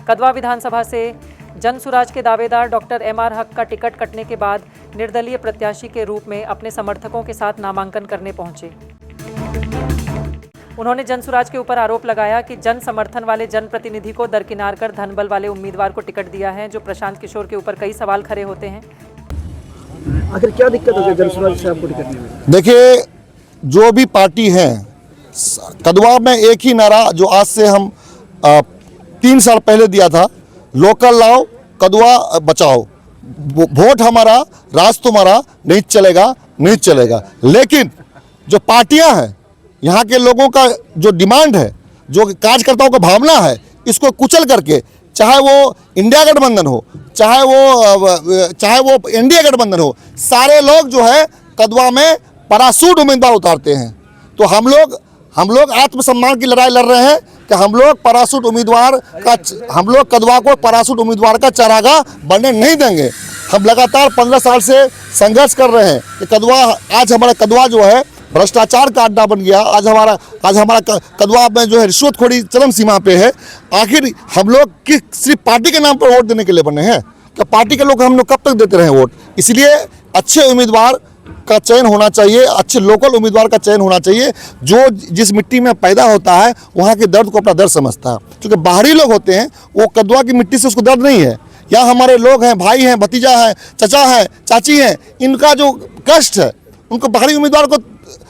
कदवा विधानसभा से जनसुराज के दावेदार डॉक्टर एमआर हक का टिकट कटने के बाद निर्दलीय प्रत्याशी के रूप में अपने समर्थकों के साथ नामांकन करने पहुंचे। उन्होंने जनसुराज के ऊपर आरोप लगाया कि जन समर्थन वाले जनप्रतिनिधि को दरकिनार कर धनबल वाले उम्मीदवार को टिकट दिया है, जो प्रशांत किशोर के ऊपर कई सवाल खड़े होते हैं। आखिर क्या दिक्कत हो गई जनसुराज से आपको टिकट में? देखिए, जो भी पार्टी है, कदवा में एक ही नारा जो आज से हम 3 साल पहले दिया था, लोकल लाओ कदवा बचाओ, वोट हमारा राज तुम्हारा, नहीं चलेगा नहीं चलेगा। लेकिन जो पार्टियां हैं, यहाँ के लोगों का जो डिमांड है, जो कार्यकर्ताओं का भावना है, इसको कुचल करके, चाहे वो इंडिया गठबंधन हो, चाहे वो एनडीए गठबंधन हो, सारे लोग जो है कदवा में परासूट उम्मीदवार उतारते हैं। तो हम लोग आत्मसम्मान की लड़ाई लड़ रहे हैं कि हम लोग कदवा को परासूट उम्मीदवार का चारागाह बनने नहीं देंगे। हम लगातार 15 साल से संघर्ष कर रहे हैं कि आज हमारा कदवा जो है भ्रष्टाचार का अड्डा बन गया। आज हमारा कदवा में जो है रिश्वतखोरी चरम सीमा पे है। आखिर हम लोग सिर्फ पार्टी के नाम पर वोट देने के लिए बने हैं? क्या पार्टी के लोग हम लोग कब तक देते रहे वोट? इसलिए अच्छे उम्मीदवार का चयन होना चाहिए, अच्छे लोकल उम्मीदवार का चयन होना चाहिए, जो जिस मिट्टी में पैदा होता है वहाँ के दर्द को अपना दर्द समझता है। क्योंकि बाहरी लोग होते हैं, वो कदवा की मिट्टी से उसको दर्द नहीं है। यहाँ हमारे लोग हैं, भाई हैं, भतीजा हैं, चचा हैं, चाची हैं, इनका जो कष्ट है उनको बाहरी उम्मीदवार को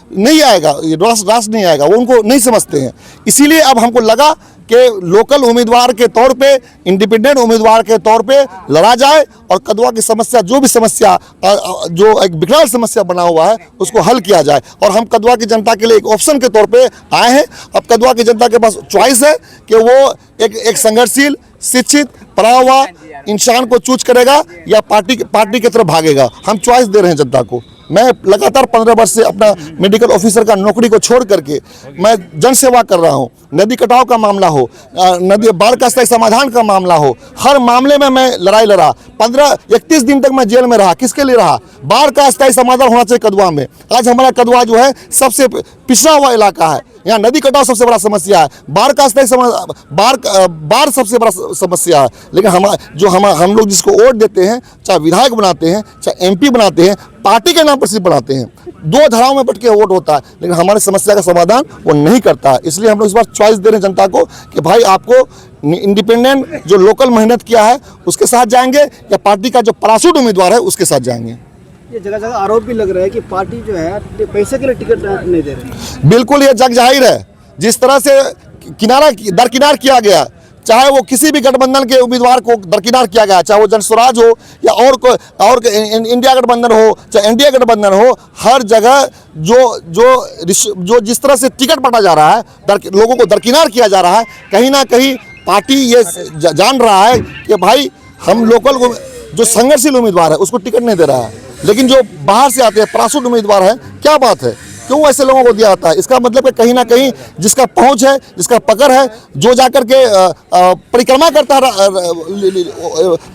नहीं आएगा, ये रास नहीं आएगा, वो उनको नहीं समझते हैं। इसीलिए अब हमको लगा कि लोकल उम्मीदवार के तौर पे, इंडिपेंडेंट उम्मीदवार के तौर पे लड़ा जाए और कदवा की समस्या, जो भी समस्या, जो एक विकराल समस्या बना हुआ है, उसको हल किया जाए। और हम कदवा की जनता के लिए एक ऑप्शन के तौर पे आए हैं। अब कदवा की जनता के पास चॉइस है कि वो एक संघर्षशील, शिक्षित, पढ़ा हुआ इंसान को चूज करेगा या पार्टी की तरफ भागेगा। हम चॉइस दे रहे हैं जनता को। मैं लगातार 15 वर्ष से अपना मेडिकल ऑफिसर का नौकरी को छोड़ करके मैं जन सेवा कर रहा हूं। नदी कटाव का मामला हो, नदी बाढ़ का स्थायी समाधान का मामला हो, हर मामले में मैं लड़ाई लड़ा। 31 दिन तक मैं जेल में रहा। किसके लिए रहा? बाढ़ का स्थायी समाधान होना चाहिए कदवा में। आज हमारा कदवा जो है सबसे पिछड़ा हुआ इलाका है। यहाँ नदी कटाव सबसे बड़ा समस्या है, बाढ़ का स्थायी बाढ़ सबसे बड़ा समस्या है। लेकिन हम लोग जिसको वोट देते हैं, चाहे विधायक बनाते हैं, चाहे एमपी बनाते हैं, पार्टी के नाम पर सिर्फ बनाते हैं। 2 धाराओं में बट के वोट होता है, लेकिन हमारी समस्या का समाधान वो नहीं करता है। इसलिए हम लोग इस बार चॉइस दे रहे हैं जनता को कि भाई आपको इंडिपेंडेंट जो लोकल मेहनत किया है उसके साथ जाएंगे या पार्टी का जो परासूट उम्मीदवार है उसके साथ जाएंगे। ये जगह जगह आरोप भी लग रहा है कि पार्टी जो है पैसे के लिए टिकट नहीं दे रही। बिल्कुल, ये जग जाहिर है। जिस तरह से दरकिनार किया गया, चाहे वो किसी भी गठबंधन के उम्मीदवार को दरकिनार किया गया, चाहे वो जनसुराज हो या और इंडिया गठबंधन हो, चाहे एनडीए गठबंधन हो, हर जगह जो जिस तरह से टिकट बांटा जा रहा है, लोगों को दरकिनार किया जा रहा है, कहीं ना कहीं पार्टी ये जान रहा है कि भाई हम लोकल जो संघर्षशील उम्मीदवार है उसको टिकट नहीं दे रहा है। लेकिन जो बाहर से आते हैं परासूट उम्मीदवार है, क्या बात है, क्यों ऐसे लोगों को दिया जाता है? इसका मतलब है कहीं ना कहीं जिसका पहुंच है, जिसका पकड़ है, जो जाकर के परिक्रमा करता है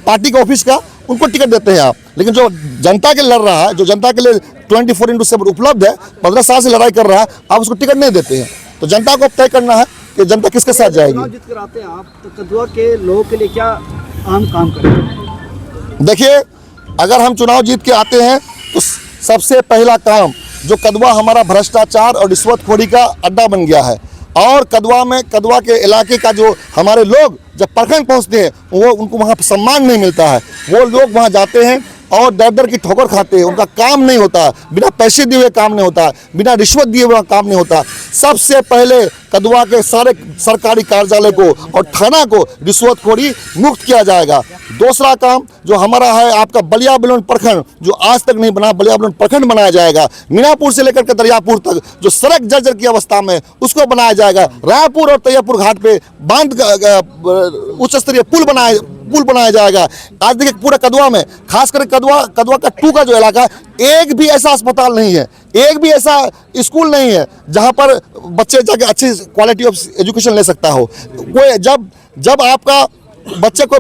पार्टी के ऑफिस का, उनको टिकट देते हैं आप। लेकिन जो जनता के लड़ रहा है, जो जनता के लिए 24/7 उपलब्ध है, 15 साल से लड़ाई कर रहा है, आप उसको टिकट नहीं देते हैं। तो जनता को तय करना है कि जनता किसके साथ जाएगी। जीत कर आते हैं आप, तो कदवा के लोगों के लिए क्या आम काम करें? देखिए, अगर हम चुनाव जीत के आते हैं तो सबसे पहला काम, जो कदवा हमारा भ्रष्टाचार और रिश्वतखोरी का अड्डा बन गया है, और कदवा के इलाके का जो हमारे लोग जब प्रखंड पहुंचते हैं वो उनको वहाँ सम्मान नहीं मिलता है। वो लोग वहाँ जाते हैं और दर की ठोकर खाते हैं। उनका काम नहीं होता, बिना पैसे दिए हुए काम नहीं होता, बिना रिश्वत दिए हुए काम नहीं होता। सबसे पहले कदवा के सारे सरकारी कार्यालय को और थाना को रिश्वतखोरी मुक्त किया जाएगा। दूसरा काम जो हमारा है, आपका बलिया बलौन प्रखंड जो आज तक नहीं बना, बलिया बलौन प्रखंड बनाया जाएगा। मीनापुर से लेकर के दरियापुर तक जो सड़क जर्जर की अवस्था में, उसको बनाया जाएगा। रायपुर और तैयबपुर घाट पे बांध उच्च स्तरीय पुल बनाया जाएगा। आज देखिए पूरे कदवा में, खासकर कदवा का 2 का जो इलाका, एक भी ऐसा अस्पताल नहीं है, एक भी ऐसा स्कूल नहीं है जहां पर बच्चे जाके अच्छी क्वालिटी ऑफ एजुकेशन ले सकता हो। कोई जब आपका बच्चे को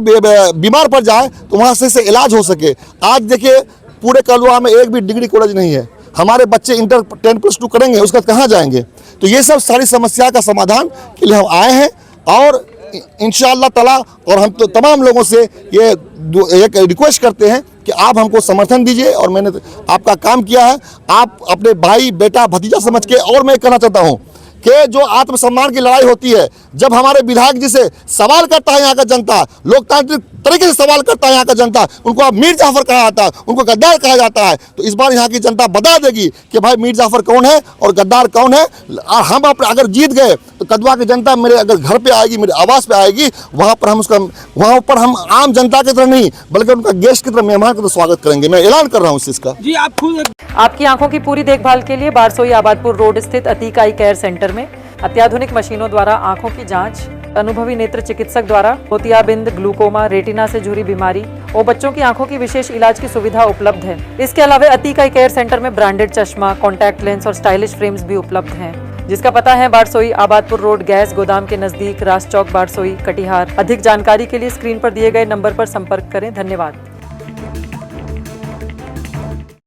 बीमार पड़ जाए तो वहां से इलाज हो सके। आज देखिए पूरे कदवा में एक भी डिग्री कॉलेज नहीं है। हमारे बच्चे इंटर 10+2 करेंगे, उसके बाद कहाँ जाएंगे? तो ये सब सारी समस्या का समाधान के लिए हम आए हैं और इंशाअल्लाह ताला। और हम तो तमाम लोगों से ये एक रिक्वेस्ट करते हैं कि आप हमको समर्थन दीजिए, और मैंने आपका काम किया है, आप अपने भाई बेटा भतीजा समझ के। और मैं कहना चाहता हूँ कि जो आत्मसम्मान की लड़ाई होती है, जब हमारे विधायक जी से सवाल करता है यहाँ का जनता, लोकतांत्रिक तरीके से सवाल करता है यहाँ का जनता, उनको अब मीर जाफर कहा जाता है, उनको गद्दार कहा जाता है। तो इस बार यहाँ की जनता बता देगी कि भाई मीर जाफर कौन है और गद्दार कौन है। और हम अगर जीत गए तो कदवा की जनता मेरे अगर घर पे आएगी, मेरे आवास पे आएगी, वहाँ पर हम आम जनता की तरह नहीं बल्कि उनका गेस्ट की तरह, मेहमान की तरह स्वागत करेंगे। मैं ऐलान कर रहा हूँ इस चीज़ का। जी आप खुद आपकी आंखों की पूरी देखभाल के लिए बारसोई आबादपुर रोड स्थित अतीक आई केयर सेंटर में अत्याधुनिक मशीनों द्वारा आंखों की जांच, अनुभवी नेत्र चिकित्सक द्वारा मोतियाबिंद, ग्लूकोमा, रेटिना से जुड़ी बीमारी और बच्चों की आंखों की विशेष इलाज की सुविधा उपलब्ध है। इसके अलावा अतीक आई केयर सेंटर में ब्रांडेड चश्मा, कॉन्टैक्ट लेंस और स्टाइलिश फ्रेम्स भी उपलब्ध हैं, जिसका पता है बारसोई आबादपुर रोड, गैस गोदाम के नजदीक, रास चौक, बारसोई, कटिहार। अधिक जानकारी के लिए स्क्रीन पर दिए गए नंबर पर संपर्क करें। धन्यवाद।